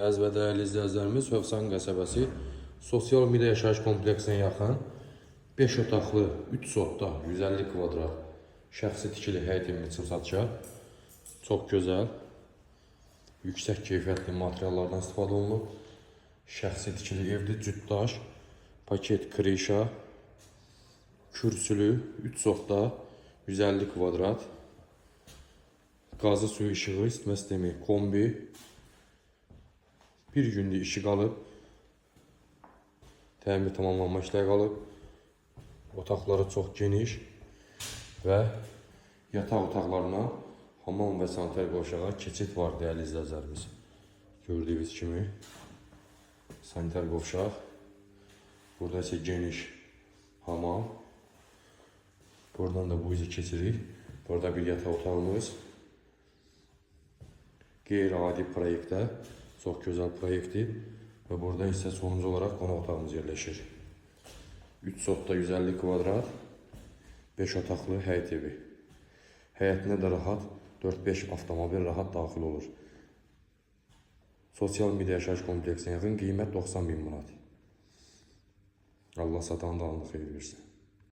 Əziz və dəyərli izləyicilərimiz, Hövsan qəsəbəsi sosial media yaşayış kompleksinə yaxın 5 otaqlı, 3 sotda, 150 kvadrat şəxsi tikili həyət evi üçün satışa. Çox gözəl, yüksək keyfiyyətli materiallardan istifadə olunub. Şəxsi tikili evdir, cütdaş, paket krişa, kürsülü, 3 sotda, 150 kvadrat. Qazı suyu işığı, isitmə sistemi, kombi. Bir gündür işi qalıb. Təmir tamamlanma işləri qalıb. Otaqları çox geniş və yataq otaqlarına hamam və sanitar qovşağa keçid var, dəyərli izləyicilərimiz. Gördüyünüz kimi sanitar qovşaq. Burada isə geniş hamam. Buradan da bu izi keçirik. Burada bir yataq otağımız. Qeyri-adi proyektdə. Çox gözəl proyektdir və burada isə sonuncu olaraq qonaq otağımız yerləşir. 3 sotda 150 kvadrat, 5 otaqlı həyət evi. Həyətinə də rahat 4-5 avtomobil rahat daxil olur. Sosial media yaşayış kompleksinə yaxın qiymət 90.000 manat. Allah satan da alını xeyir versin.